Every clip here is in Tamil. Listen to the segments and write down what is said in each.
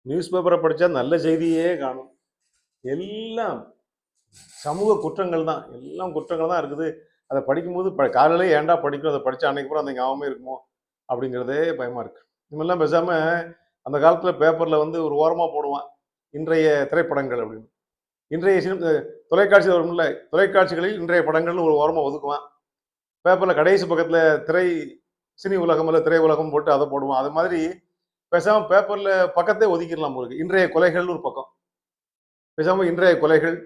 நியூஸ் பேப்பரை படித்தா நல்ல செய்தியே காணும். எல்லாம் சமூக குற்றங்கள் தான். எல்லாம் குற்றங்கள் தான் இருக்குது. அத படிக்கும்போது காலையிலே ஏன்டா படிக்கிறோம்? அத படிச்சா அன்னைக்கு பூரா அந்த ஞாபகமே இருக்குமோ? அப்படிங்கிறதே பயமா இருக்கு. இனிமேல்லாம் பேசாம அந்த காலத்தில பேப்பர்ல வந்து ஒரு ஓரமா போடுவான். இன்றைய திரைப்படங்கள் அப்படின்னு. இன்றைய தொலைக்காட்சி வரும்ல, தொலைக்காட்சிகளில் இன்றைய படங்கள்னு ஒரு ஓரமா ஒதுக்குவான். பேப்பர்ல கடைசி பக்கத்தில சினி உலகம் இல்ல திரை உலகம் போட்டு அத போடுவான். அது மாதிரி பேசாம பேப்பர்ல பக்கத்தே ஒதுக்கிடலாம் போல இருக்கு. இன்றைய கொலைகள்னு ஒரு பக்கம். பேசாம இன்றைய கொலைகள்,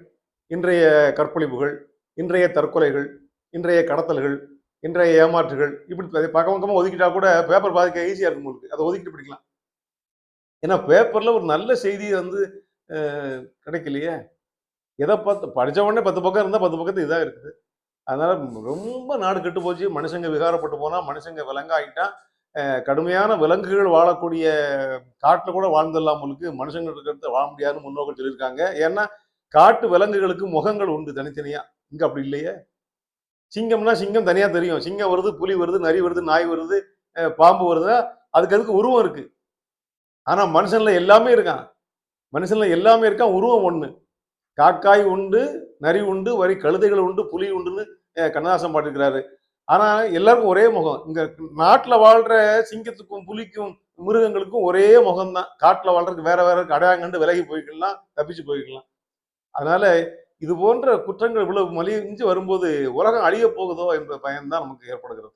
இன்றைய கற்பழிப்புகள், இன்றைய தற்கொலைகள், இன்றைய கடத்தல்கள், இன்றைய ஏமாற்றுகள் இப்படி பக்கம் பக்கமா ஒதுக்கிட்டா கூட பேப்பர் பாதிக்க ஈஸியா இருக்கும் உங்களுக்கு. அதை ஒதுக்கிட்டு படிக்கலாம். ஏன்னா பேப்பர்ல ஒரு நல்ல செய்தி வந்து கிடைக்கலையே. எதை பார்த்து படிச்ச உடனே 10 பக்கம் இருந்தா 10 பக்கத்து இதா இருக்குது. அதனால ரொம்ப நாடு கெட்டு போச்சு. மனுஷங்க விகாரப்பட்டு போனா, மனுஷங்க விலங்காயிட்டா, கடுமையான விலங்குகள் வாழக்கூடிய காட்டுல கூட வாழ்ந்துடலாம் போலுக்கு, மனுஷங்க இருக்கிறத வாழ முடியாதுன்னு முன்னோர்கள் சொல்லியிருக்காங்க. ஏன்னா காட்டு விலங்குகளுக்கு முகங்கள் உண்டு தனித்தனியா. இங்க அப்படி இல்லையே. சிங்கம்னா சிங்கம் தனியா தெரியும். சிங்கம் வருது, புலி வருது, நரி வருது, நாய் வருது, பாம்பு வருது. அதுக்கு உருவம் இருக்கு. ஆனா மனுஷன்ல எல்லாமே இருக்கான். மனுஷன்ல எல்லாமே இருக்கான். உருவம் ஒண்ணு. காக்காய் உண்டு, நரி உண்டு, வரி கழுதைகள் உண்டு, புலி உண்டுன்னு கண்ணதாசன் பாடிருக்கிறாரு. ஆனா எல்லாருக்கும் ஒரே முகம். இங்க நாட்டுல வாழ்ற சிங்கத்துக்கும், புலிக்கும், மிருகங்களுக்கும் ஒரே முகம் தான். காட்டுல வாழ்றதுக்கு வேற வேற அடையாளம் கண்டு விலகி போய்க்கலாம், தப்பிச்சு போய்க்கலாம். அதனால இது போன்ற குற்றங்கள் இவ்வளவு மலிஞ்சு வரும்போது உலகம் அழிய போகுதோ என்ற பயம்தான் நமக்கு ஏற்படுகிறது.